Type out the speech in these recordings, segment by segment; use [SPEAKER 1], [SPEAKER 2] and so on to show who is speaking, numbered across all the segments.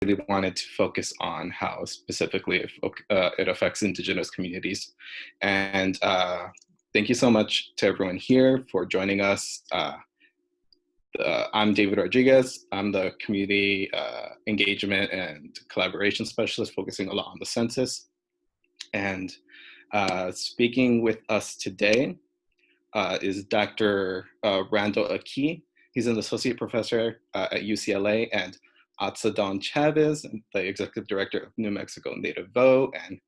[SPEAKER 1] really wanted to focus on how specifically it affects Indigenous communities. And thank you so much to everyone here for joining us. I'm David Rodriguez. I'm the Community Engagement and Collaboration Specialist focusing a lot on the census. And speaking with us today is Dr. Randall Aki. He's an associate professor at UCLA, and Ahtza Chavez, the executive director of New Mexico Native Vote and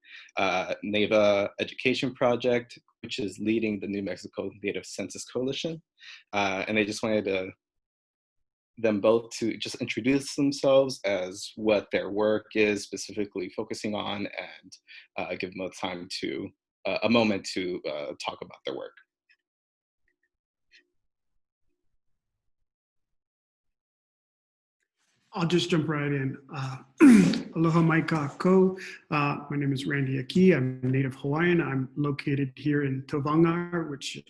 [SPEAKER 1] NAVA Education Project, which is leading the New Mexico Native Census Coalition. And I just wanted them both to just introduce themselves as what their work is specifically focusing on, and give them a moment to talk about their work.
[SPEAKER 2] I'll just jump right in. Aloha maika ko. My name is Randy Aki. I'm native Hawaiian. I'm located here in Tovangar, which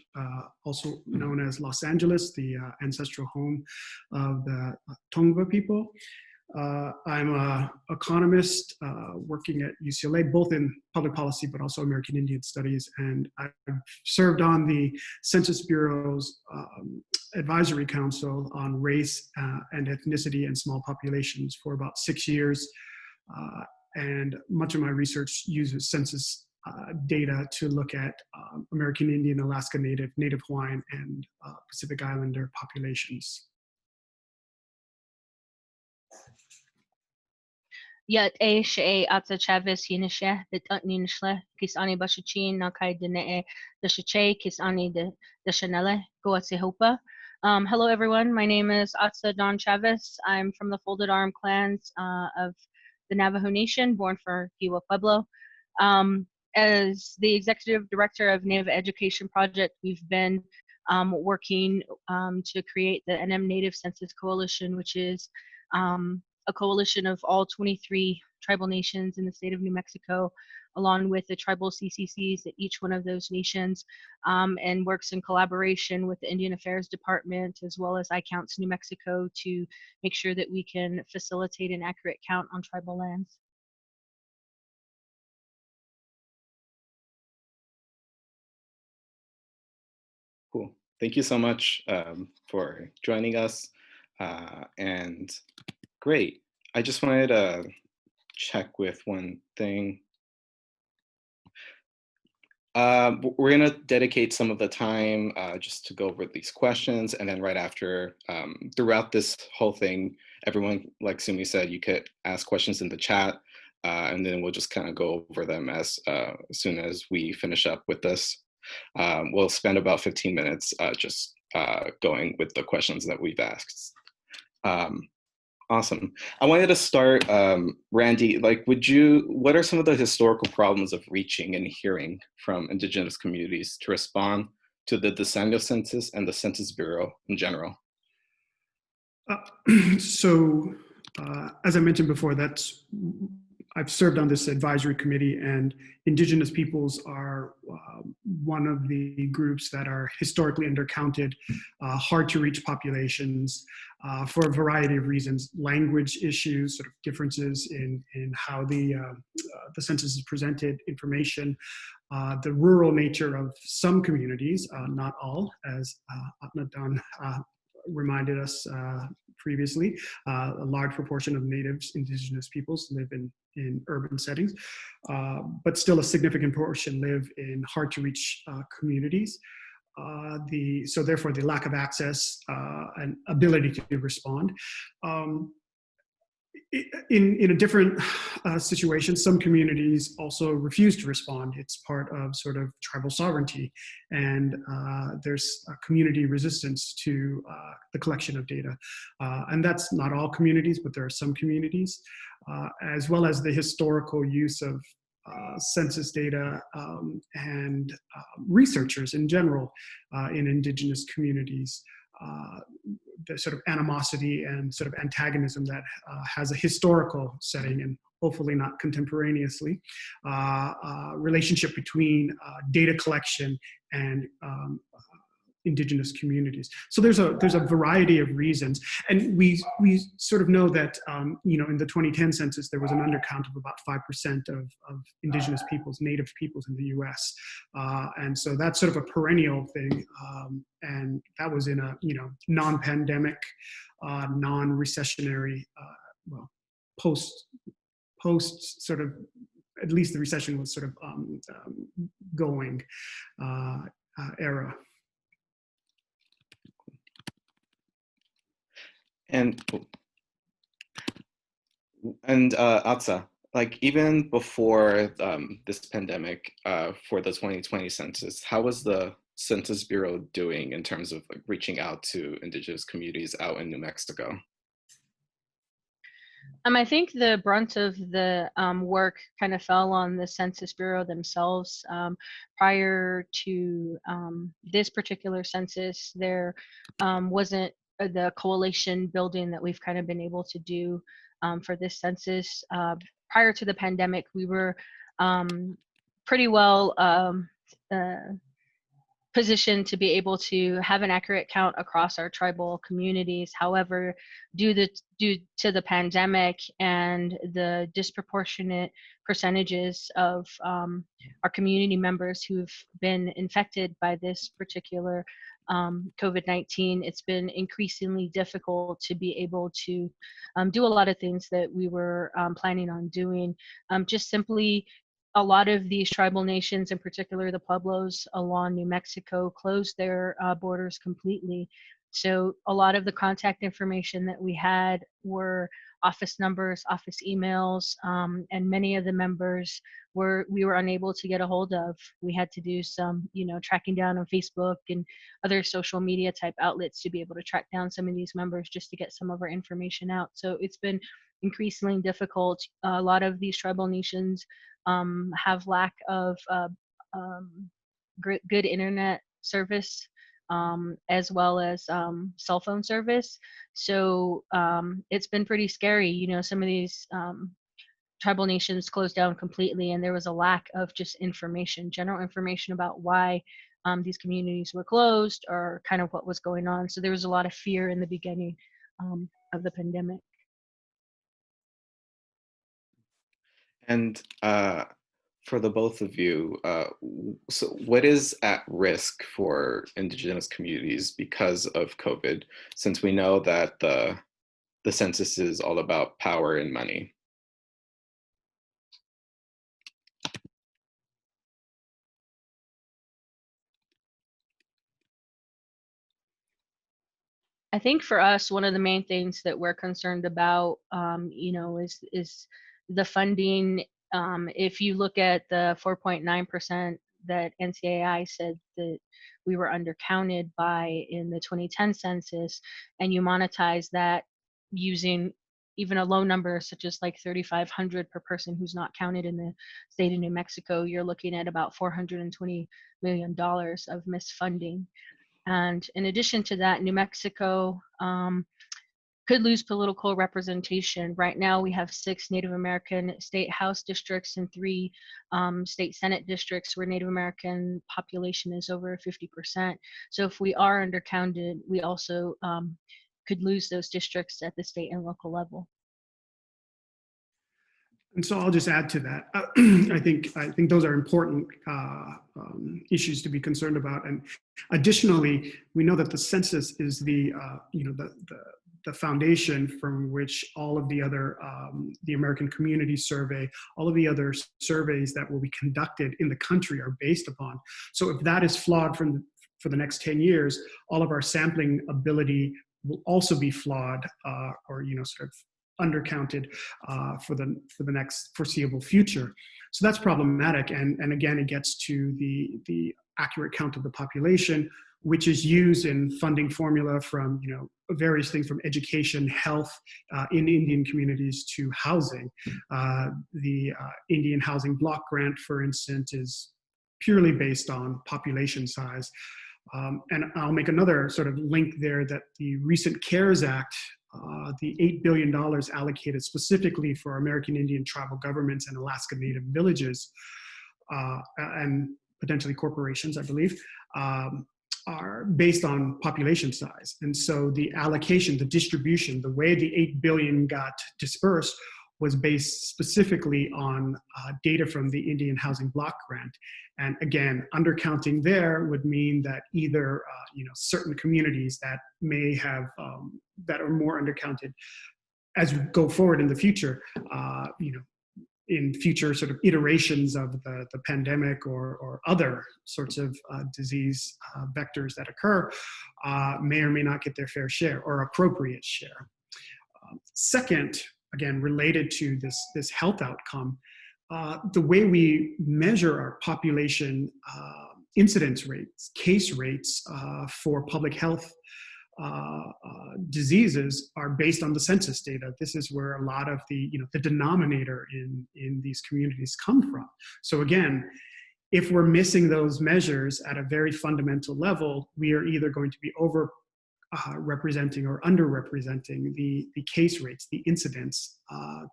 [SPEAKER 2] also known as Los Angeles, the ancestral home of the Tongva people. I'm an economist working at UCLA, both in public policy, but also American Indian Studies. And I've served on the Census Bureau's Advisory Council on Race and Ethnicity and Small Populations for about 6 years. And much of my research uses census data to look at American Indian, Alaska Native, Native Hawaiian, and Pacific Islander populations.
[SPEAKER 3] Yat a she Ahtza Chavez yinishe the ninishle kis ani bashichin na kai dene the shiche kis ani the chanele go at hopa. Hello everyone, my name is Ahtza Chavez. I'm from the Folded Arm clans of the Navajo Nation, born for Giwa Pueblo. As the executive director of NAVA Education Project, we've been working to create the NM Native Census Coalition, which is a coalition of all 23 tribal nations in the state of New Mexico, along with the tribal CCCs at each one of those nations, and works in collaboration with the Indian Affairs Department as well as iCounts New Mexico to make sure that we can facilitate an accurate count on tribal lands.
[SPEAKER 1] Cool. Thank you so much for joining us. And great. I just wanted to check with one thing. We're going to dedicate some of the time just to go over these questions. And then right after, throughout this whole thing, everyone, like Sumi said, you could ask questions in the chat. And then we'll just kind of go over them as soon as we finish up with this. We'll spend about 15 minutes just going with the questions that we've asked. Awesome. I wanted to start, Randy, what are some of the historical problems of reaching and hearing from Indigenous communities to respond to the decennial census and the Census Bureau in general?
[SPEAKER 2] As I mentioned before, I've served on this advisory committee, and Indigenous peoples are one of the groups that are historically undercounted, hard to reach populations for a variety of reasons: language issues, sort of differences in how the census is presented, information, the rural nature of some communities, not all, as Ahtza reminded us previously. A large proportion of natives, indigenous peoples live in urban settings, but still a significant portion live in hard to reach communities. So therefore the lack of access and ability to respond. In a different situation, some communities also refuse to respond. It's part of sort of tribal sovereignty, and there's a community resistance to the collection of data. And that's not all communities, but there are some communities, as well as the historical use of census data and researchers in general in indigenous communities. The sort of animosity and sort of antagonism that has a historical setting and hopefully not contemporaneously, relationship between data collection and Indigenous communities. So there's a variety of reasons, and we sort of know that in the 2010 census there was an undercount of about 5% of Indigenous peoples, Native peoples in the U.S., and so that's sort of a perennial thing, and that was in a non-pandemic, non-recessionary, post sort of, at least the recession was sort of going era.
[SPEAKER 1] And Ahtza, like even before this pandemic, for the 2020 census, how was the Census Bureau doing in terms of like reaching out to Indigenous communities out in New Mexico?
[SPEAKER 3] I think the brunt of the work kind of fell on the Census Bureau themselves. Prior to this particular census, there wasn't the coalition building that we've kind of been able to do for this census. Prior to the pandemic, we were pretty well positioned to be able to have an accurate count across our tribal communities. However, due to the pandemic and the disproportionate percentages of our community members who've been infected by this particular COVID-19, it's been increasingly difficult to be able to do a lot of things that we were planning on doing. Just simply, a lot of these tribal nations, in particular the Pueblos along New Mexico, closed their borders completely. So a lot of the contact information that we had were office numbers, office emails, and many of the members we were unable to get a hold of. We had to do some, tracking down on Facebook and other social media type outlets to be able to track down some of these members just to get some of our information out. So it's been increasingly difficult. A lot of these tribal nations have lack of good internet service, as well as cell phone service. So it's been pretty scary. Some of these tribal nations closed down completely, and there was a lack of just general information about why these communities were closed or kind of what was going on. So there was a lot of fear in the beginning of the pandemic.
[SPEAKER 1] And for the both of you, so what is at risk for Indigenous communities because of COVID, since we know that the census is all about power and money?
[SPEAKER 3] I think for us, one of the main things that we're concerned about, is the funding. If you look at the 4.9% that NCAI said that we were undercounted by in the 2010 census, and you monetize that using even a low number such as like $3,500 per person who's not counted in the state of New Mexico, you're looking at about $420 million of misfunding. And in addition to that, New Mexico could lose political representation. Right now, we have 6 Native American state House districts and 3 state Senate districts where Native American population is over 50%. So if we are undercounted, we also could lose those districts at the state and local level.
[SPEAKER 2] And so I'll just add to that. I think those are important issues to be concerned about. And additionally, we know that the census is the foundation from which all of the other, the American Community Survey, all of the other surveys that will be conducted in the country are based upon. So if that is flawed for the next 10 years, all of our sampling ability will also be flawed, or sort of undercounted for the next foreseeable future. So that's problematic. And again, it gets to the accurate count of the population, which is used in funding formula from various things from education, health in Indian communities to housing. The Indian Housing Block Grant, for instance, is purely based on population size. And I'll make another sort of link there that the recent CARES Act, the $8 billion allocated specifically for American Indian tribal governments and Alaska Native villages, and potentially corporations, I believe, are based on population size. And so the allocation, the distribution, the way the 8 billion got dispersed was based specifically on data from the Indian Housing Block Grant. And again, undercounting there would mean that either certain communities that may have, that are more undercounted as we go forward in the future, in future sort of iterations of the pandemic or other sorts of disease vectors that occur, may or may not get their fair share or appropriate share. Second, again, related to this health outcome, the way we measure our population incidence rates, case rates for public health diseases are based on the census data. This is where a lot of the denominator in these communities come from. So again, if we're missing those measures at a very fundamental level, we are either going to be over representing or underrepresenting the case rates, the incidence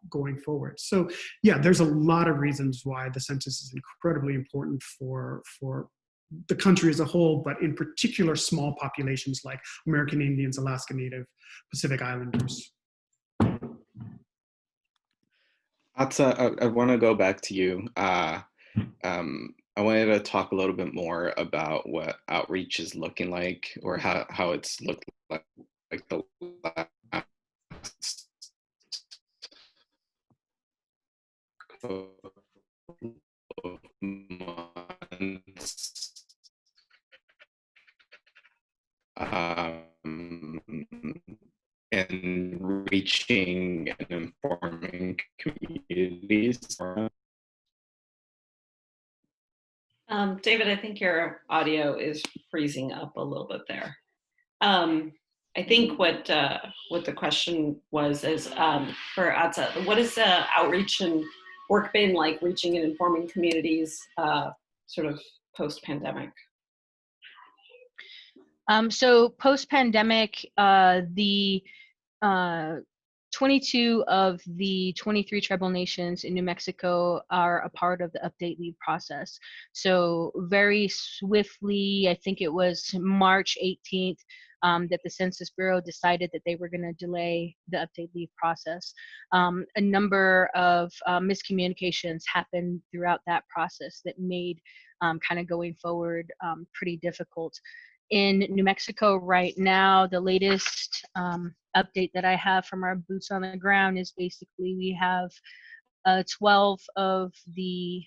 [SPEAKER 2] going forward. So yeah, there's a lot of reasons why the census is incredibly important for the country as a whole, but in particular small populations like American Indians, Alaska Native, Pacific Islanders.
[SPEAKER 1] Ahtza, I want to go back to you. I wanted to talk a little bit more about what outreach is looking like, or how it's looked like the last couple of months. And reaching and informing communities.
[SPEAKER 4] David, I think your audio is freezing up a little bit there. I think what the question was is for Ahtza, what is the outreach and work been like reaching and informing communities sort of post-pandemic?
[SPEAKER 3] So post-pandemic, the 22 of the 23 tribal nations in New Mexico are a part of the update leave process. So very swiftly, I think it was March 18th, that the Census Bureau decided that they were going to delay the update leave process. A number of miscommunications happened throughout that process that made kind of going forward pretty difficult. In New Mexico right now, the latest update that I have from our boots on the ground is basically we have 12 of the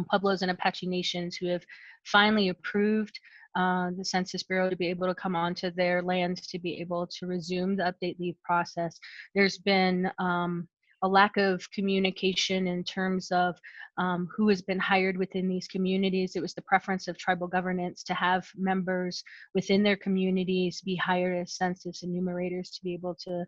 [SPEAKER 3] Pueblos and Apache nations who have finally approved the Census Bureau to be able to come onto their lands to be able to resume the update leave process. There's been a lack of communication in terms of who has been hired within these communities. It was the preference of tribal governance to have members within their communities be hired as census enumerators to be able to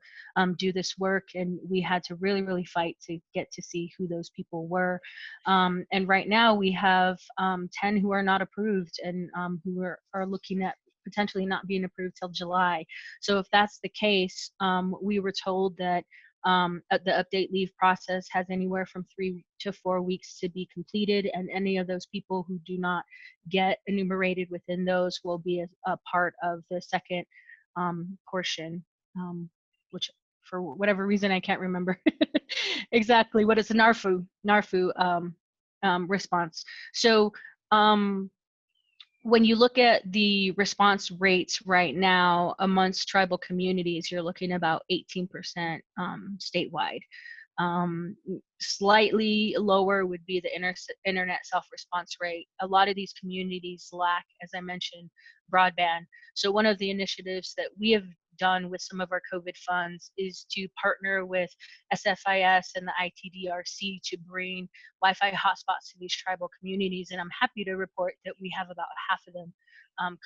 [SPEAKER 3] do this work. And we had to really, really fight to get to see who those people were. And right now we have 10 who are not approved and who are looking at potentially not being approved till July. So if that's the case, we were told that the update leave process has anywhere from 3 to 4 weeks to be completed, and any of those people who do not get enumerated within those will be a part of the second portion, which for whatever reason I can't remember exactly what is the NARFU response. So when you look at the response rates right now amongst tribal communities, you're looking about 18% statewide. Slightly lower would be the internet self-response rate. A lot of these communities lack, as I mentioned, broadband. So one of the initiatives that we have done with some of our COVID funds is to partner with SFIS and the ITDRC to bring Wi-Fi hotspots to these tribal communities. And I'm happy to report that we have about half of them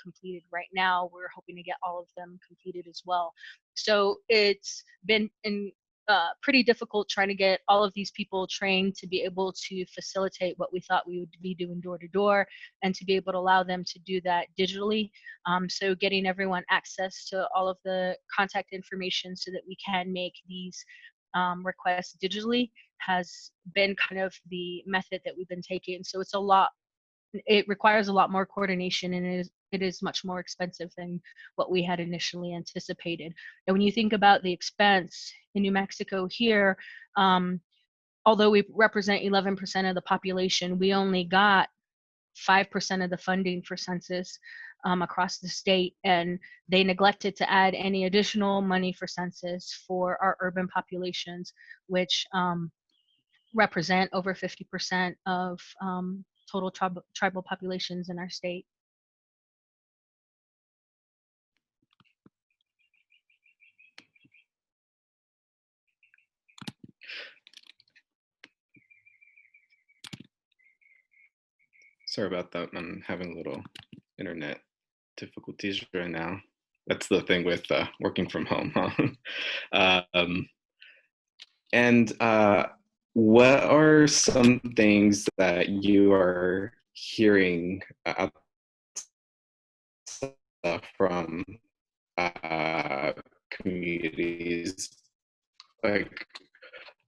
[SPEAKER 3] completed right now. We're hoping to get all of them completed as well. So it's been pretty difficult trying to get all of these people trained to be able to facilitate what we thought we would be doing door to door, and to be able to allow them to do that digitally. So getting everyone access to all of the contact information so that we can make these requests digitally has been kind of the method that we've been taking. So it's a lot it requires a lot more coordination, and it is much more expensive than what we had initially anticipated. And when you think about the expense in New Mexico here, although we represent 11% of the population, we only got 5% of the funding for census across the state, and they neglected to add any additional money for census for our urban populations, which represent over 50% of total tribal populations in our state.
[SPEAKER 1] Sorry about that. I'm having a little internet difficulties right now. That's the thing with working from home, huh? And what are some things that you are hearing from communities? Like,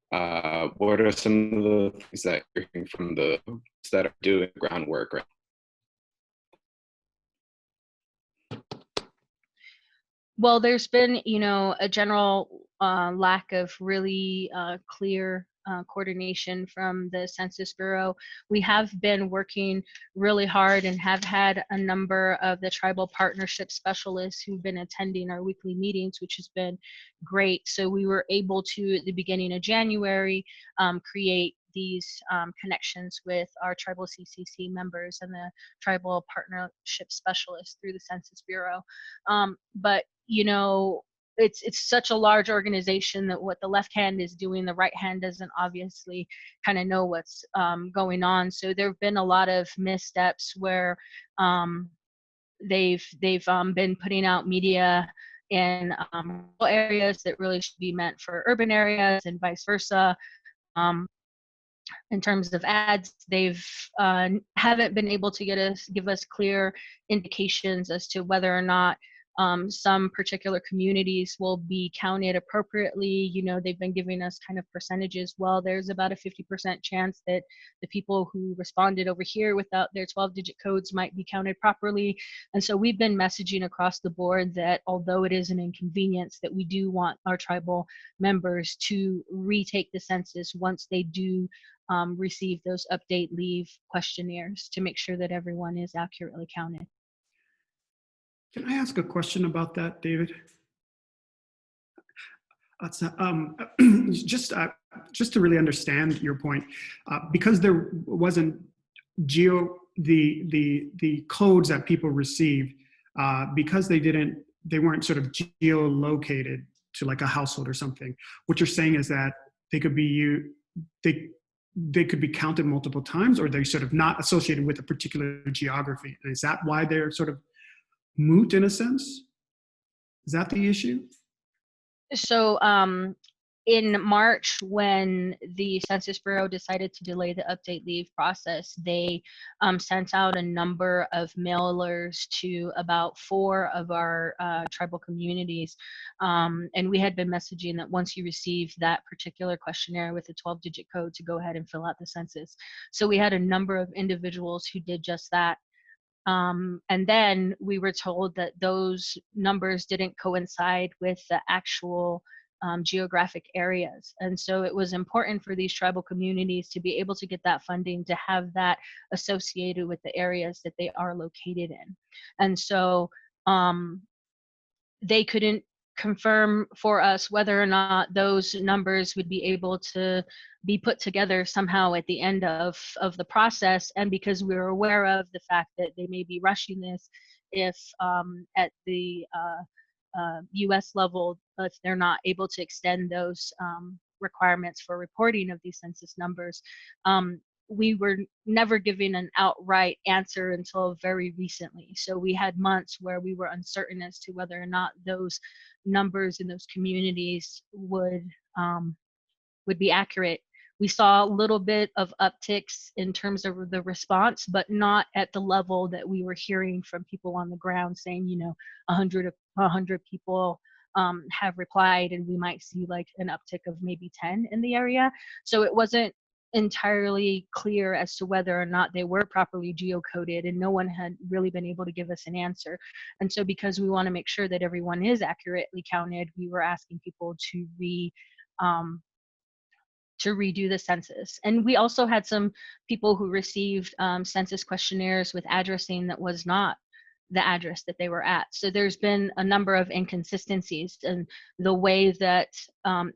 [SPEAKER 1] what are some of the things that you're hearing from the that are doing groundwork right?
[SPEAKER 3] Well, there's been, a general lack of really clear coordination from the Census Bureau. We have been working really hard and have had a number of the tribal partnership specialists who've been attending our weekly meetings, which has been great. So we were able to, at the beginning of January, create these connections with our tribal CCC members and the tribal partnership specialists through the Census Bureau. But it's such a large organization that what the left hand is doing, the right hand doesn't obviously kind of know what's going on. So there have been a lot of missteps where they've been putting out media in areas that really should be meant for urban areas, and vice versa. In terms of ads, they've haven't been able to give us clear indications as to whether or not some particular communities will be counted appropriately. They've been giving us kind of percentages. Well, there's about a 50% chance that the people who responded over here without their 12-digit codes might be counted properly. And so we've been messaging across the board that although it is an inconvenience, that we do want our tribal members to retake the census once they do receive those update leave questionnaires to make sure that everyone is accurately counted.
[SPEAKER 2] Can I ask a question about that, David? Just to really understand your point, because there wasn't the codes that people received, because they weren't sort of geolocated to like a household or something. What you're saying is that they could be counted multiple times, or they're sort of not associated with a particular geography. And is that why they're sort of moot in a sense? Is that the issue?
[SPEAKER 3] So in March, when the Census Bureau decided to delay the update leave process, they sent out a number of mailers to about 4 of our tribal communities. And we had been messaging that once you receive that particular questionnaire with a 12-digit code, to go ahead and fill out the census. So we had a number of individuals who did just that. And then we were told that those numbers didn't coincide with the actual geographic areas. And so it was important for these tribal communities to be able to get that funding, to have that associated with the areas that they are located in. And so they couldn't confirm for us whether or not those numbers would be able to be put together somehow at the end of the process. And because we were aware of the fact that they may be rushing this, if at the US level, if they're not able to extend those requirements for reporting of these census numbers, we were never given an outright answer until very recently. So we had months where we were uncertain as to whether or not those numbers in those communities would be accurate. We saw a little bit of upticks in terms of the response, but not at the level that we were hearing from people on the ground saying, 100 people have replied, and we might see like an uptick of maybe 10 in the area. So it wasn't entirely clear as to whether or not they were properly geocoded, and no one had really been able to give us an answer. And so because we want to make sure that everyone is accurately counted, we were asking people to redo the census. And we also had some people who received census questionnaires with addressing that was not the address that they were at. So there's been a number of inconsistencies, and the way that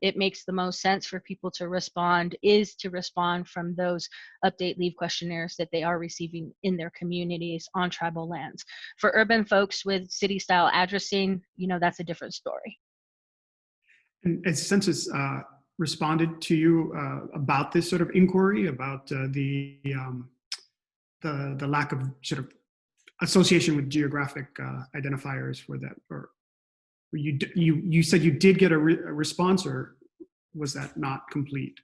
[SPEAKER 3] it makes the most sense for people to respond is to respond from those update leave questionnaires that they are receiving in their communities on tribal lands. For urban folks with city style addressing, you know, that's a different story.
[SPEAKER 2] And as Census responded to you about this sort of inquiry about the lack of sort of association with geographic identifiers for that, or you said you did get a response, or was that not complete?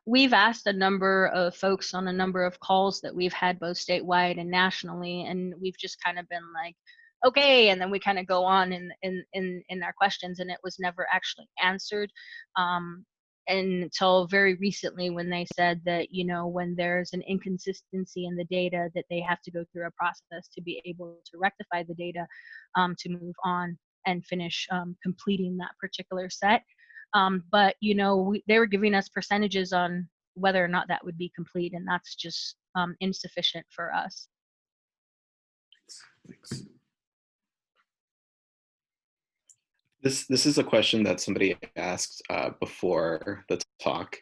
[SPEAKER 3] We've asked a number of folks on a number of calls that we've had both statewide and nationally, and we've just kind of been like, okay, and then we kind of go on in our questions, and it was never actually answered until very recently, when they said that, you know, when there's an inconsistency in the data, that they have to go through a process to be able to rectify the data to move on and finish completing that particular set. But, you know, they were giving us percentages on whether or not that would be complete, and that's just insufficient for us.
[SPEAKER 2] Thanks.
[SPEAKER 1] This is a question that somebody asked before the talk.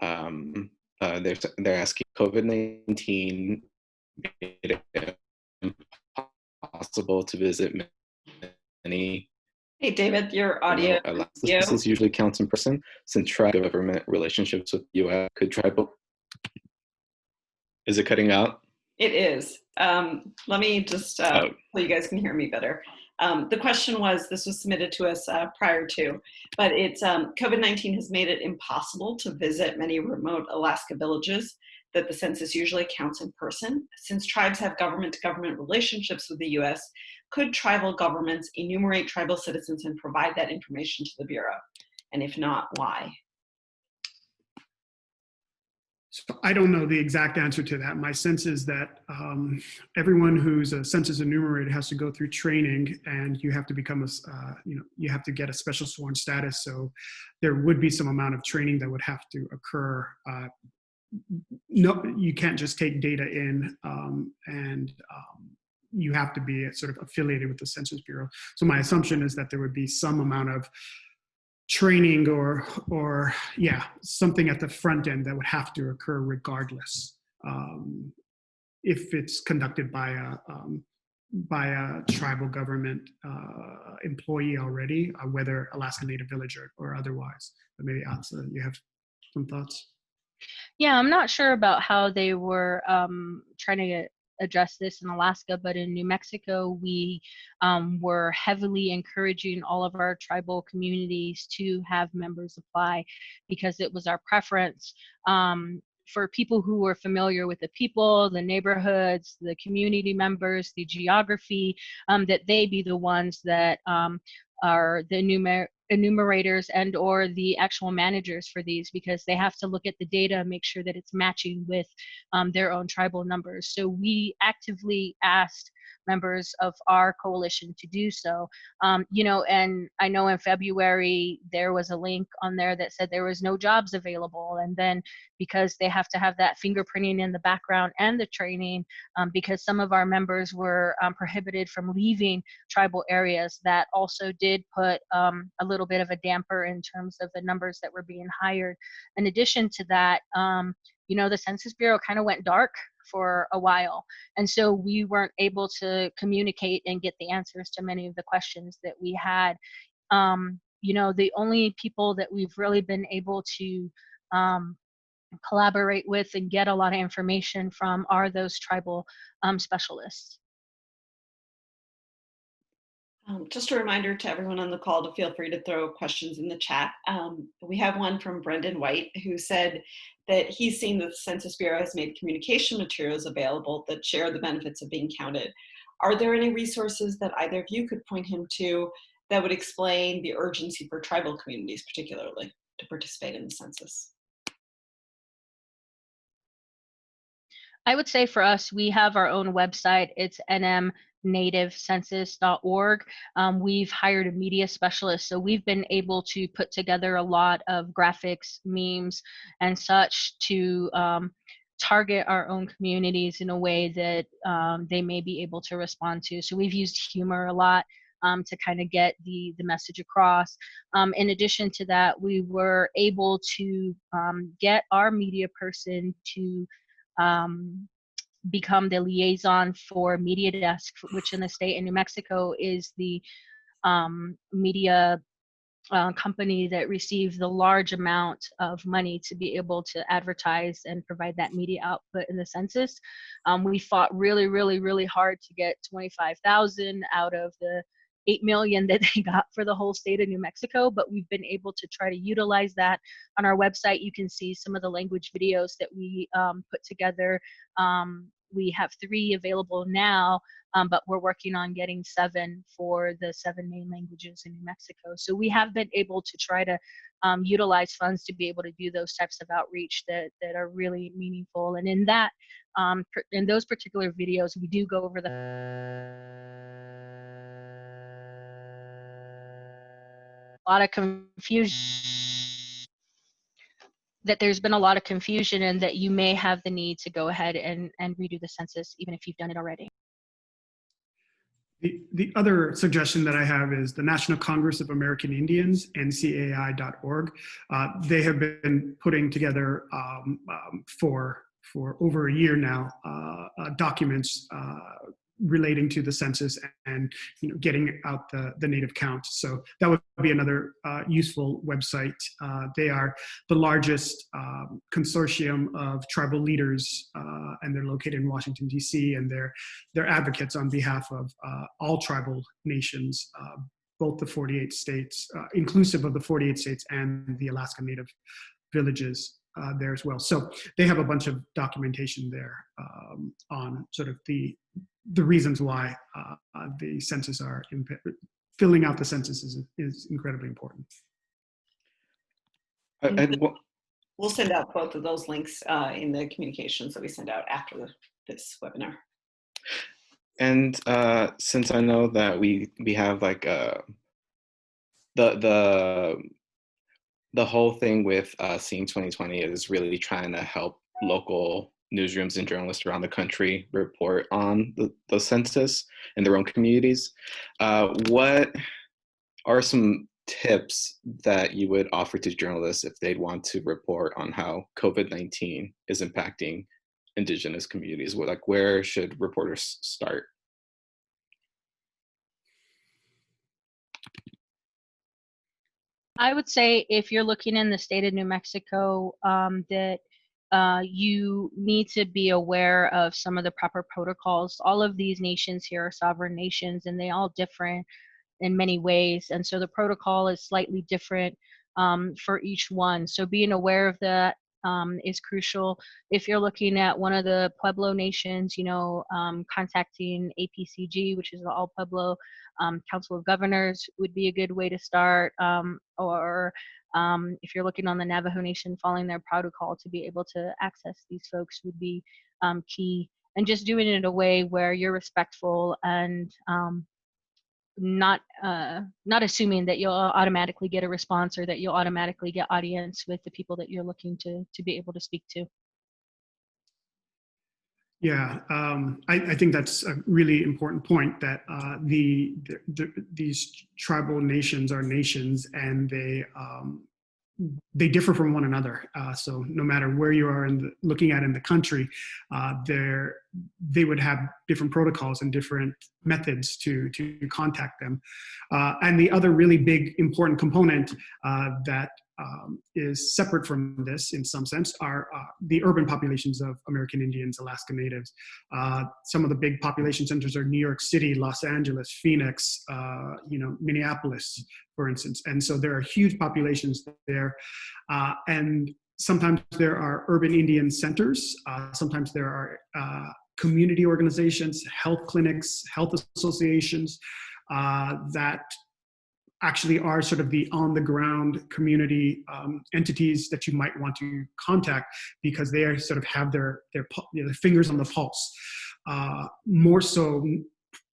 [SPEAKER 1] They're asking, COVID-19 made it impossible to visit many.
[SPEAKER 4] Hey, David, your audio.
[SPEAKER 1] This is usually counts in person, since tribal government relationships with U.S. could tribal. Is it cutting out?
[SPEAKER 4] It is. Let me just, so you guys can hear me better. The question was, this was submitted to us prior to, but it's COVID-19 has made it impossible to visit many remote Alaska villages that the census usually counts in person. Since tribes have government-to-government relationships with the U.S., could tribal governments enumerate tribal citizens and provide that information to the Bureau? And if not, why?
[SPEAKER 2] So I don't know the exact answer to that. My sense is that everyone who's a census enumerator has to go through training, and you have to become a, you have to get a special sworn status. So there would be some amount of training that would have to occur. No, you can't just take data in, and you have to be sort of affiliated with the Census Bureau. So my assumption is that there would be some amount of training or yeah, something at the front end that would have to occur regardless, if it's conducted by a tribal government employee already, whether Alaska Native Village or otherwise. But maybe Ahtza, you have some thoughts?
[SPEAKER 3] Yeah, I'm not sure about how they were trying to address this in Alaska, but in New Mexico, we were heavily encouraging all of our tribal communities to have members apply, because it was our preference for people who were familiar with the people, the neighborhoods, the community members, the geography, that they be the ones that are the enumerators and or the actual managers for these, because they have to look at the data and make sure that it's matching with their own tribal numbers. So we actively asked members of our coalition to do so. You know, and I know in February there was a link on there that said there was no jobs available, and then because they have to have that fingerprinting in the background and the training, because some of our members were prohibited from leaving tribal areas, that also did put a little bit of a damper in terms of the numbers that were being hired. In addition to that, you know, the Census Bureau kind of went dark for a while, and so we weren't able to communicate and get the answers to many of the questions that we had. You know, the only people that we've really been able to collaborate with and get a lot of information from are those tribal specialists.
[SPEAKER 4] Just a reminder to everyone on the call to feel free to throw questions in the chat. We have one from Brendan White, who said that he's seen that the Census Bureau has made communication materials available that share the benefits of being counted. Are there any resources that either of you could point him to that would explain the urgency for tribal communities, particularly, to participate in the census?
[SPEAKER 3] I would say for us, we have our own website. It's nmnativecensus.org. We've hired a media specialist, so we've been able to put together a lot of graphics, memes, and such to target our own communities in a way that they may be able to respond to. So we've used humor a lot to kind of get the message across. In addition to that, we were able to get our media person to become the liaison for Media Desk, which in the state of New Mexico is the media company that receives the large amount of money to be able to advertise and provide that media output in the census. We fought really, really, really hard to get 25,000 out of the 8 million that they got for the whole state of New Mexico, but we've been able to try to utilize that. On our website, you can see some of the language videos that we put together. We have 3 available now, but we're working on getting 7 for the 7 main languages in New Mexico. So we have been able to try to utilize funds to be able to do those types of outreach that are really meaningful. And in that, in those particular videos, we do go over a lot of confusion, that there's been a lot of confusion, and that you may have the need to go ahead and redo the census even if you've done it already.
[SPEAKER 2] The other suggestion that I have is the National Congress of American Indians, NCAI.org. They have been putting together for over a year now documents relating to the census and getting out the native count. So that would be another useful website. They are the largest consortium of tribal leaders, and they're located in Washington, D.C., and they're advocates on behalf of all tribal nations, both the 48 states, inclusive of the 48 states and the Alaska Native villages there as well. So they have a bunch of documentation there on sort of the reasons why the census are filling out the census is incredibly important.
[SPEAKER 4] We'll send out both of those links in the communications that we send out after this webinar.
[SPEAKER 1] And since I know that we have like the whole thing with Seeing 2020 is really trying to help local newsrooms and journalists around the country report on the census in their own communities. What are some tips that you would offer to journalists if they'd want to report on how COVID-19 is impacting Indigenous communities? Where should reporters start?
[SPEAKER 3] I would say if you're looking in the state of New Mexico, that you need to be aware of some of the proper protocols. All of these nations here are sovereign nations, and they all differ in many ways. And so the protocol is slightly different for each one. So being aware of that is crucial. If you're looking at one of the Pueblo nations, contacting APCG, which is the All Pueblo Council of Governors, would be a good way to start. Or if you're looking on the Navajo Nation, following their protocol to be able to access these folks would be key. And just doing it in a way where you're respectful and not assuming that you'll automatically get a response or that you'll automatically get audience with the people that you're looking to be able to speak to.
[SPEAKER 2] Yeah, I think that's a really important point, that these tribal nations are nations, and they differ from one another. So no matter where you are looking at in the country, they would have different protocols and different methods to contact them. And the other really big important component that is separate from this in some sense are the urban populations of American Indians, Alaska Natives. Some of the big population centers are New York City, Los Angeles, Phoenix, Minneapolis, for instance. And so there are huge populations there. And sometimes there are urban Indian centers. Sometimes there are community organizations, health clinics, health associations that actually are sort of the on-the-ground community entities that you might want to contact, because they are sort of have their fingers on the pulse, more so,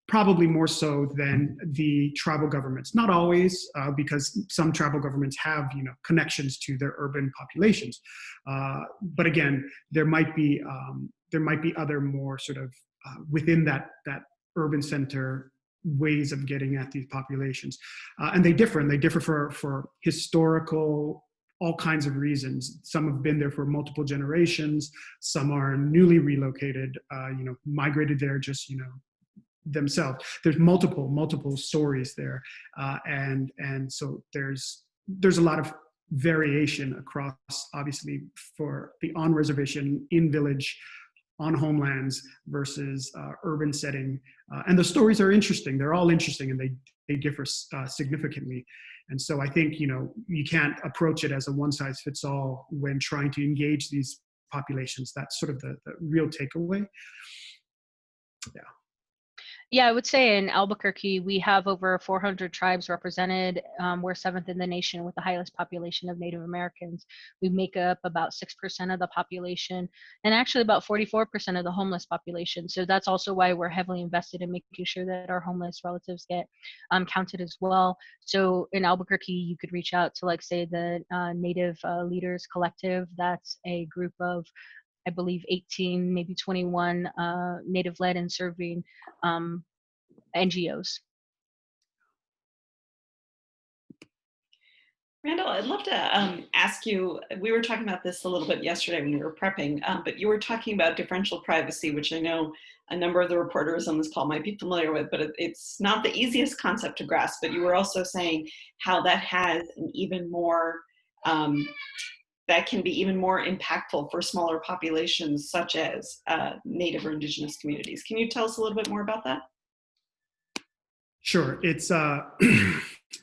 [SPEAKER 2] probably more so than the tribal governments. Not always, because some tribal governments have connections to their urban populations, but again, there might be other more sort of within that urban center ways of getting at these populations, and they differ for historical, all kinds of reasons. Some have been there for multiple generations. Some are newly relocated, migrated there just themselves. There's multiple stories there, and so there's a lot of variation across, obviously, for the on reservation, in village, on homelands versus urban setting, and the stories are interesting. They're all interesting, and they differ significantly. And so I think you can't approach it as a one-size-fits-all when trying to engage these populations. That's sort of the real takeaway. Yeah.
[SPEAKER 3] Yeah, I would say in Albuquerque, we have over 400 tribes represented. We're 7th in the nation with the highest population of Native Americans. We make up about 6% of the population, and actually about 44% of the homeless population. So that's also why we're heavily invested in making sure that our homeless relatives get counted as well. So in Albuquerque, you could reach out to, like, say, the Native Leaders Collective. That's a group of, I believe, 18, maybe 21 Native-led and serving NGOs.
[SPEAKER 4] Randall, I'd love to ask you, we were talking about this a little bit yesterday when we were prepping, but you were talking about differential privacy, which I know a number of the reporters on this call might be familiar with, but it's not the easiest concept to grasp. But you were also saying how that has an even more, that can be even more impactful for smaller populations such as Native or Indigenous communities. Can you tell us a little bit more about that?
[SPEAKER 2] Sure. It's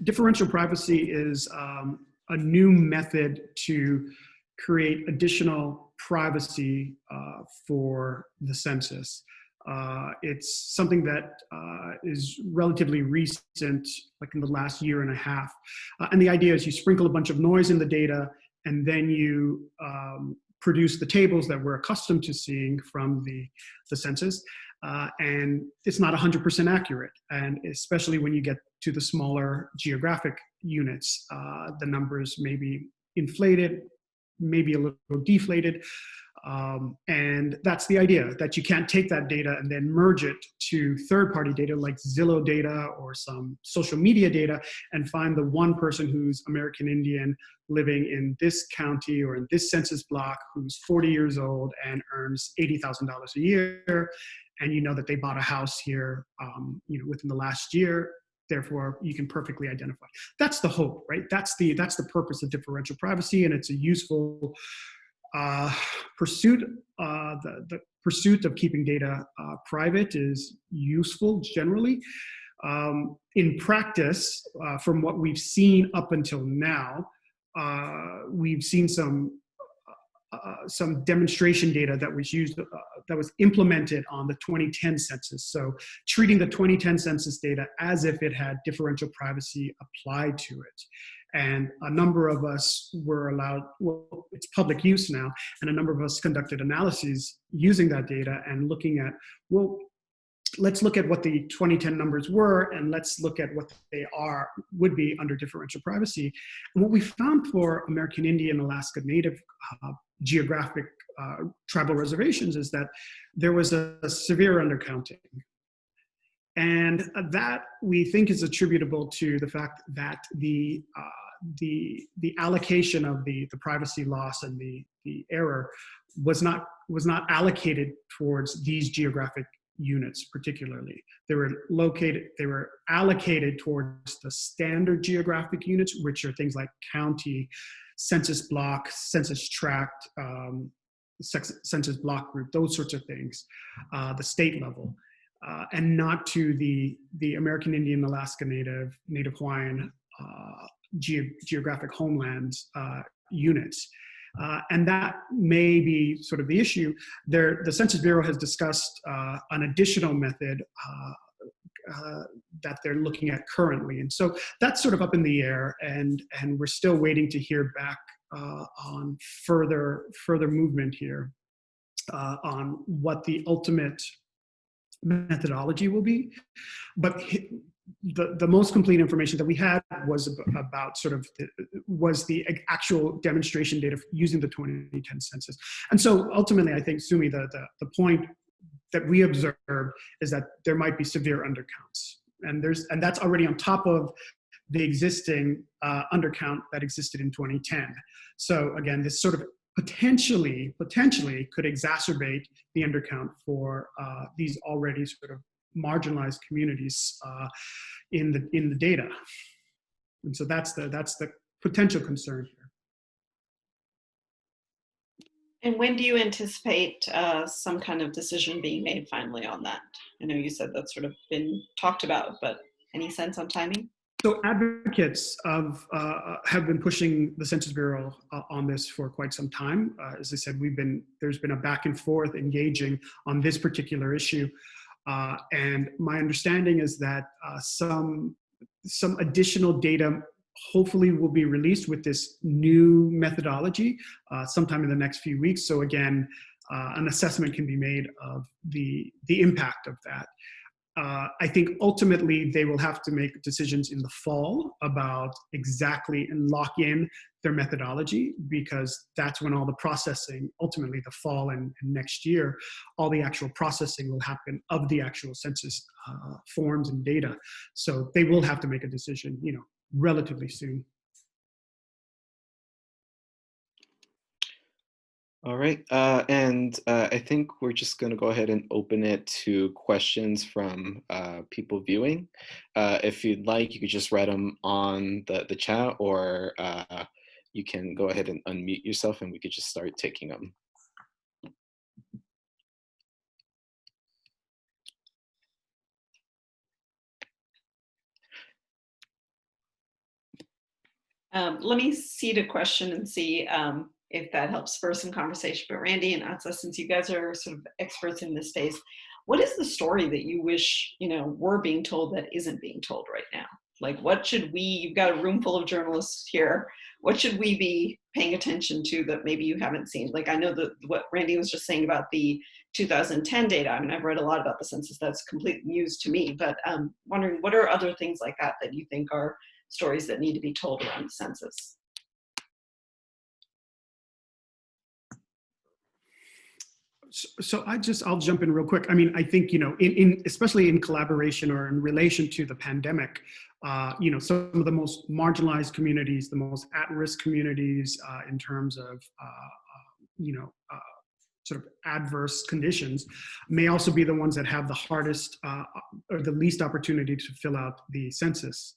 [SPEAKER 2] differential privacy is a new method to create additional privacy for the census. It's something that is relatively recent, like in the last year and a half. And the idea is you sprinkle a bunch of noise in the data, and then you produce the tables that we're accustomed to seeing from the census. And it's not 100% accurate. And especially when you get to the smaller geographic units, the numbers may be inflated, maybe a little deflated. And that's the idea, that you can't take that data and then merge it to third-party data like Zillow data or some social media data and find the one person who's American Indian living in this county or in this census block who's 40 years old and earns $80,000 a year. And you know that they bought a house here within the last year. Therefore, you can perfectly identify. That's the hope, right? That's the purpose of differential privacy, and it's a useful pursuit. The pursuit of keeping data private is useful generally. In practice, from what we've seen up until now, we've seen some demonstration data that was used, that was implemented on the 2010 census. So treating the 2010 census data as if it had differential privacy applied to it. And a number of us were allowed, well, it's public use now, and a number of us conducted analyses using that data and looking at, well, let's look at what the 2010 numbers were, and let's look at what they would be under differential privacy. And what we found for American Indian, Alaska Native geographic tribal reservations is that there was a severe undercounting. And that we think is attributable to the fact that the allocation of the privacy loss and the error was not allocated towards these geographic units particularly. They were allocated towards the standard geographic units, which are things like county, census block, census tract, census block group, those sorts of things, the state level, and not to the American Indian, Alaska Native, Native Hawaiian geographic homelands units. And that may be sort of the issue. The Census Bureau has discussed an additional method that they're looking at currently. And so that's sort of up in the air, and we're still waiting to hear back on further movement here on what the ultimate methodology will be. But the most complete information that we had was about sort of was the actual demonstration data using the 2010 census. And so ultimately, I think, Sumi, the point that we observed is that there might be severe undercounts, and that's already on top of the existing undercount that existed in 2010. So again, this sort of potentially could exacerbate the undercount for these already sort of marginalized communities in the data. And so that's the potential concern here.
[SPEAKER 4] And when do you anticipate some kind of decision being made finally on that? I know you said that's sort of been talked about, but any sense on timing?
[SPEAKER 2] So advocates have been pushing the Census Bureau on this for quite some time. As I said, there's been a back and forth engaging on this particular issue. And my understanding is that some additional data hopefully will be released with this new methodology sometime in the next few weeks. So again, an assessment can be made of the impact of that. I think ultimately they will have to make decisions in the fall about exactly and lock in their methodology, because that's when all the processing, ultimately the fall and next year, all the actual processing will happen of the actual census forms and data. So they will have to make a decision, relatively soon.
[SPEAKER 1] All right, and I think we're just going to go ahead and open it to questions from people viewing. If you'd like, you could just write them on the chat, or you can go ahead and unmute yourself and we could just start taking them.
[SPEAKER 4] Let me seed a question and see if that helps spur some conversation. But Randy and Ahtza, since you guys are sort of experts in this space, what is the story that you wish, we're being told that isn't being told right now? Like, what should you've got a room full of journalists here, what should we be paying attention to that maybe you haven't seen? Like, I know that what Randy was just saying about the 2010 data, I mean, I've read a lot about the census, that's complete news to me, but I'm wondering, what are other things like that you think are stories that need to be told around the census?
[SPEAKER 2] So I'll jump in real quick. I mean, I think, especially in collaboration or in relation to the pandemic, some of the most marginalized communities, the most at-risk communities in terms of, sort of adverse conditions may also be the ones that have the hardest or the least opportunity to fill out the census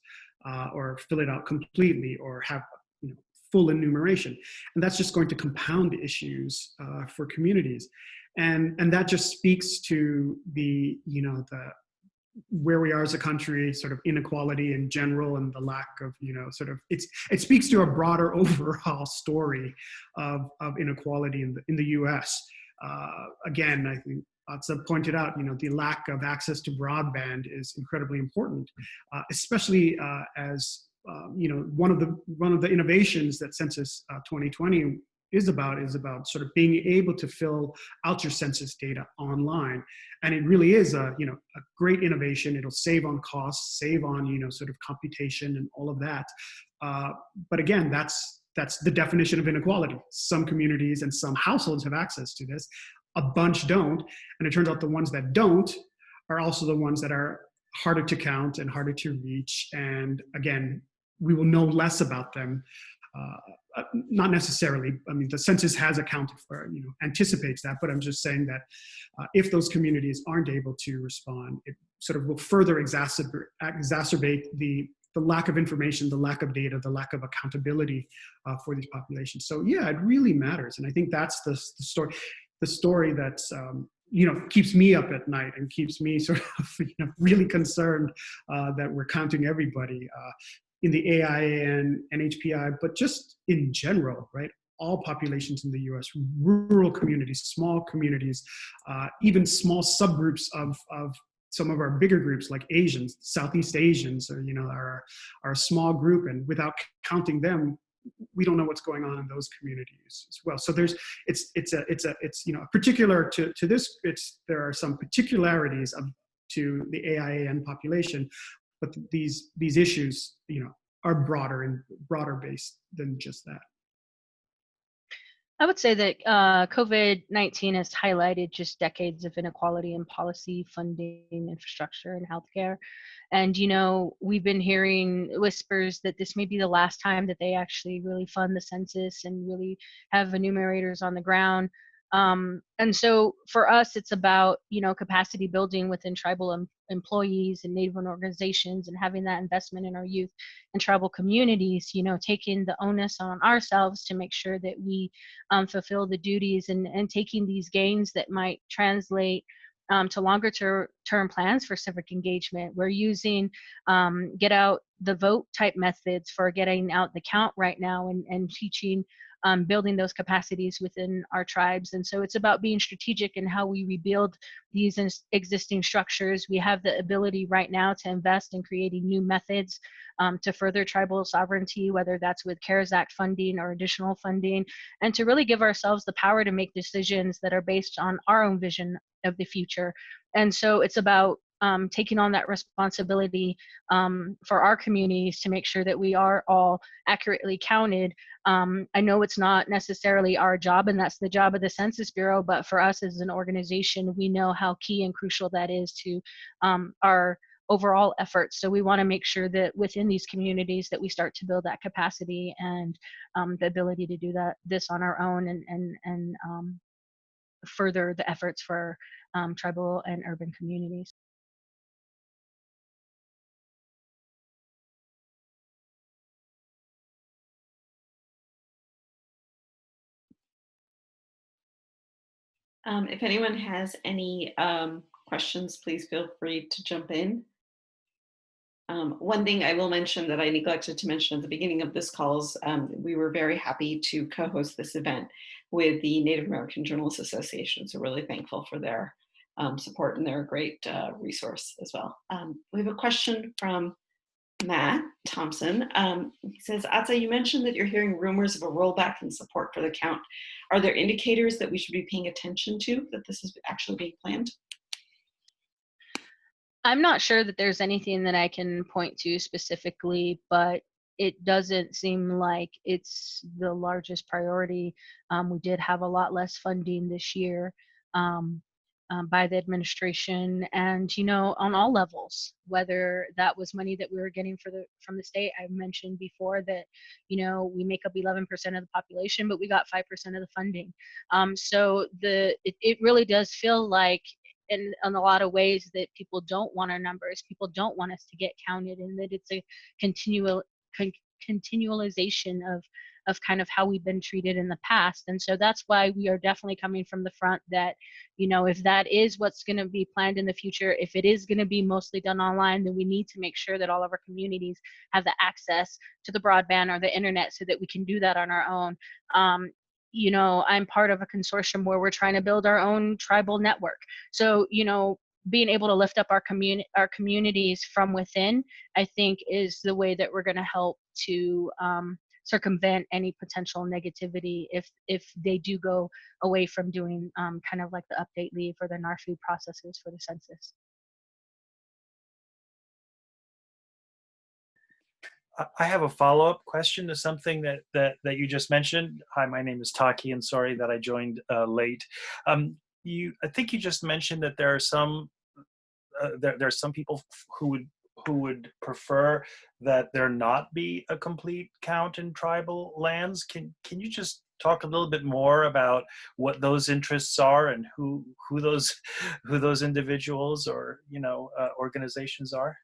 [SPEAKER 2] or fill it out completely or have full enumeration. And that's just going to compound issues for communities. And that just speaks to the where we are as a country, sort of inequality in general, and the lack of, it speaks to a broader overall story of inequality in the US. Again, I think Ahtza pointed out, the lack of access to broadband is incredibly important, especially as one of the innovations that Census 2020 is about sort of being able to fill out your census data online. And it really is a great innovation. It'll save on costs, save on, sort of computation and all of that. But again, that's the definition of inequality. Some communities and some households have access to this, a bunch don't. And it turns out the ones that don't are also the ones that are harder to count and harder to reach. And again, we will know less about them. Not necessarily, I mean, the census has accounted for, anticipates that, but I'm just saying that if those communities aren't able to respond, it sort of will further exacerbate the lack of information, the lack of data, the lack of accountability for these populations. So yeah, it really matters. And I think that's the story that's, keeps me up at night and keeps me sort of, really concerned that we're counting everybody in the AIA and NHPI, but just in general, right? All populations in the US, rural communities, small communities, even small subgroups of some of our bigger groups like Asians, Southeast Asians, or are a small group, and without counting them, we don't know what's going on in those communities as well. So it's particular to this. There are some particularities to the AIAN population, but these issues are broader based than just that.
[SPEAKER 3] I would say that COVID-19 has highlighted just decades of inequality in policy, funding, infrastructure, and healthcare. And, we've been hearing whispers that this may be the last time that they actually really fund the census and really have enumerators on the ground. And so for us, it's about, capacity building within tribal employees and Native organizations, and having that investment in our youth and tribal communities, taking the onus on ourselves to make sure that we fulfill the duties, and taking these gains that might translate to longer term plans for civic engagement. We're using get out the vote type methods for getting out the count right now, and teaching building those capacities within our tribes. And so it's about being strategic in how we rebuild these existing structures. We have the ability right now to invest in creating new methods to further tribal sovereignty, whether that's with CARES Act funding or additional funding, and to really give ourselves the power to make decisions that are based on our own vision of the future. And so it's about taking on that responsibility for our communities to make sure that we are all accurately counted. I know it's not necessarily our job, and that's the job of the Census Bureau, but for us as an organization, we know how key and crucial that is to our overall efforts. So we want to make sure that within these communities that we start to build that capacity and the ability to do this on our own, and further the efforts for tribal and urban communities.
[SPEAKER 4] If anyone has any questions, please feel free to jump in. One thing I will mention that I neglected to mention at the beginning of this call is we were very happy to co-host this event with the Native American Journalists Association. So really thankful for their support, and they're a great resource as well. We have a question from Matt Thompson. He says, Ahtza, you mentioned that you're hearing rumors of a rollback in support for the count. Are there indicators that we should be paying attention to that this is actually being planned?
[SPEAKER 3] I'm not sure that there's anything that I can point to specifically, but it doesn't seem like it's the largest priority. We did have a lot less funding this year by the administration, and on all levels, whether that was money that we were getting from the state. I mentioned before that we make up 11% of the population, but we got 5% of the funding. So it really does feel like, in a lot of ways, that people don't want our numbers, people don't want us to get counted, and that it's a continualization of kind of how we've been treated in the past. And so that's why we are definitely coming from the front that, if that is what's going to be planned in the future, if it is going to be mostly done online, then we need to make sure that all of our communities have the access to the broadband or the internet so that we can do that on our own. I'm part of a consortium where we're trying to build our own tribal network. So, being able to lift up our communities from within, I think, is the way that we're going to help to circumvent any potential negativity if they do go away from doing kind of like the update leave or the NARFU processes for the census.
[SPEAKER 5] I have a follow-up question to something that you just mentioned. Hi, my name is Taki, and sorry that I joined late. I think you just mentioned that there are some people who would prefer that there not be a complete count in tribal lands. Can you just talk a little bit more about what those interests are and who those individuals or organizations are?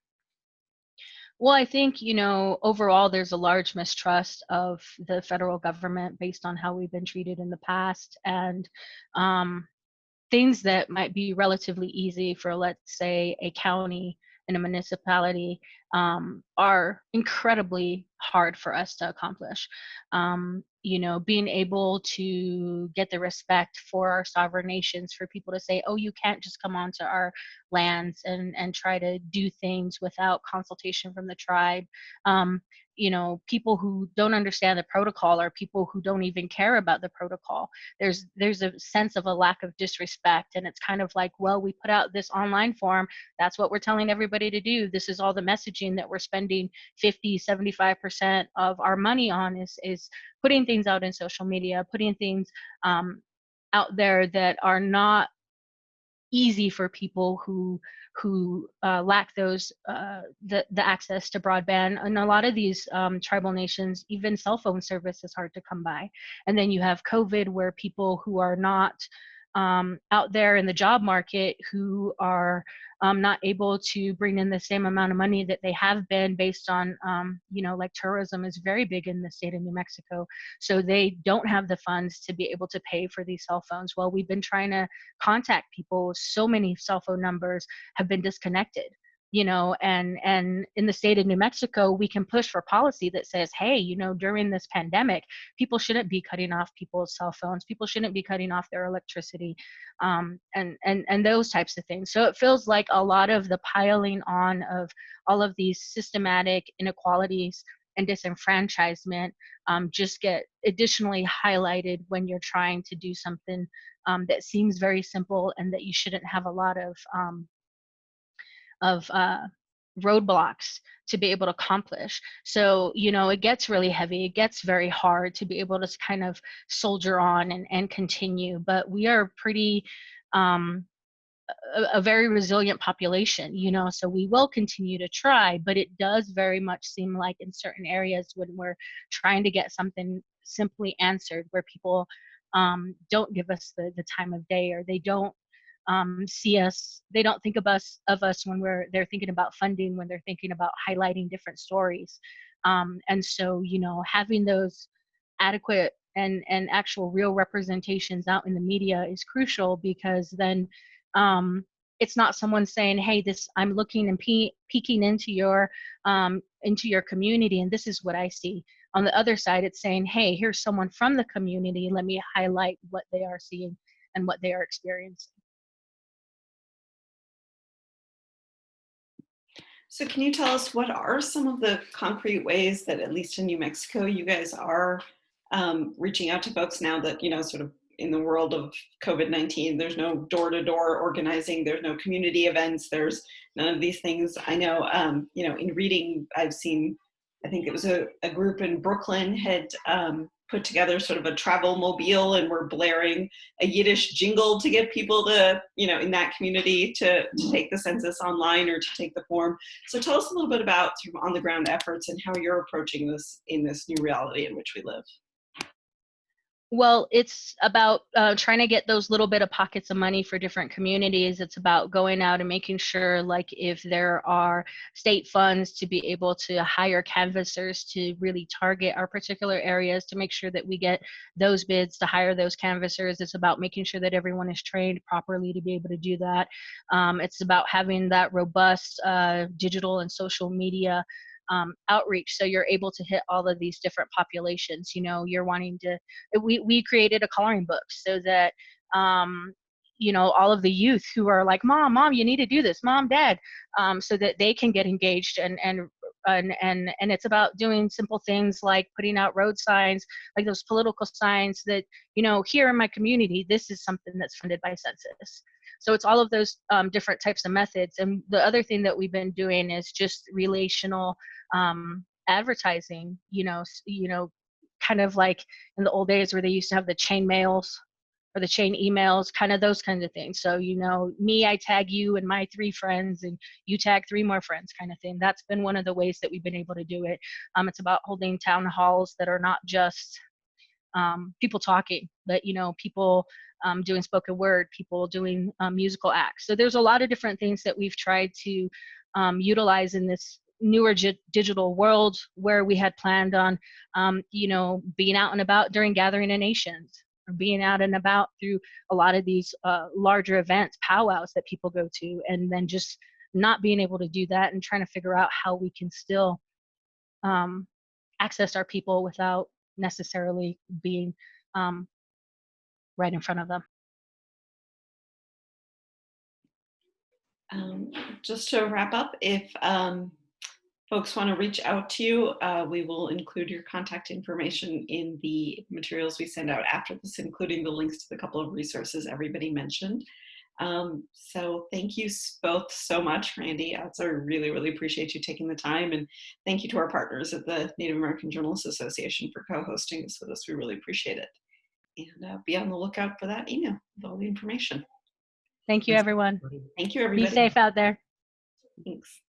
[SPEAKER 3] Well, I think, overall, there's a large mistrust of the federal government based on how we've been treated in the past, and things that might be relatively easy for, let's say, a county in a municipality are incredibly hard for us to accomplish. You know, being able to get the respect for our sovereign nations, for people to say, oh, you can't just come onto our lands and try to do things without consultation from the tribe. You know, people who don't understand the protocol are people who don't even care about the protocol. There's a sense of a lack of disrespect, and it's kind of like, well, we put out this online form, that's what we're telling everybody to do, this is all the messaging that we're spending 50-75% of our money on, is putting things out in social media, putting things out there that are not easy for people who lack those the access to broadband. In a lot of these tribal nations, even cell phone service is hard to come by. And then you have COVID, where people who are not out there in the job market, who are not able to bring in the same amount of money that they have been, based on, you know, like tourism is very big in the state of New Mexico. So they don't have the funds to be able to pay for these cell phones. Well, we've been trying to contact people. So many cell phone numbers have been disconnected, you know, and in the state of New Mexico, we can push for policy that says, hey, you know, during this pandemic, people shouldn't be cutting off people's cell phones. People shouldn't be cutting off their electricity, and those types of things. So it feels like a lot of the piling on of all of these systematic inequalities and disenfranchisement just get additionally highlighted when you're trying to do something that seems very simple and that you shouldn't have a lot of roadblocks to be able to accomplish. So, you know, it gets really heavy. It gets very hard to be able to kind of soldier on and continue. But we are pretty, a very resilient population, you know, so we will continue to try, but it does very much seem like in certain areas when we're trying to get something simply answered, where people don't give us the time of day, or they don't see us, they don't think of us when they're thinking about funding, when they're thinking about highlighting different stories. And so, you know, having those adequate and actual real representations out in the media is crucial, because then it's not someone saying, hey, this, I'm looking and peeking into your community, and this is what I see. On the other side, it's saying, hey, here's someone from the community, let me highlight what they are seeing and what they are experiencing.
[SPEAKER 4] So can you tell us what are some of the concrete ways that, at least in New Mexico, you guys are reaching out to folks now that, you know, sort of in the world of COVID-19, there's no door-to-door organizing, there's no community events, there's none of these things. I know, you know, in reading, I've seen, I think it was a group in Brooklyn had put together sort of a travel mobile, and we're blaring a Yiddish jingle to get people to, you know, in that community to take the census online or to take the form. So tell us a little bit about sort of on the ground efforts and how you're approaching this in this new reality in which we live.
[SPEAKER 3] Well, it's about trying to get those little bit of pockets of money for different communities. It's about going out and making sure, like, if there are state funds, to be able to hire canvassers to really target our particular areas, to make sure that we get those bids to hire those canvassers. It's about making sure that everyone is trained properly to be able to do that. It's about having that robust digital and social media outreach, so you're able to hit all of these different populations. You know, you're wanting to, we created a coloring book so that you know, all of the youth who are like, mom, you need to do this, mom, dad, so that they can get engaged, and it's about doing simple things like putting out road signs, like those political signs that, you know, here in my community, this is something that's funded by Census. So it's all of those different types of methods. And the other thing that we've been doing is just relational advertising, you know, kind of like in the old days where they used to have the chain mails or the chain emails, kind of those kinds of things. So, you know, me, I tag you and my 3 friends, and you tag 3 more friends, kind of thing. That's been one of the ways that we've been able to do it. It's about holding town halls that are not just people talking, but, you know, people doing spoken word, people doing musical acts. So there's a lot of different things that we've tried to utilize in this newer digital world, where we had planned on, you know, being out and about during Gathering of Nations, or being out and about through a lot of these larger events, powwows that people go to, and then just not being able to do that and trying to figure out how we can still access our people without necessarily being right in front of them.
[SPEAKER 4] Just to wrap up, if folks want to reach out to you, we will include your contact information in the materials we send out after this, including the links to the couple of resources everybody mentioned. So thank you both so much, Randy. I really, really appreciate you taking the time, and thank you to our partners at the Native American Journalists Association for co-hosting this with us. We really appreciate it. And be on the lookout for that email with all the information.
[SPEAKER 3] Thank you, everyone.
[SPEAKER 4] Thank you, everybody.
[SPEAKER 3] Be safe out there.
[SPEAKER 4] Thanks.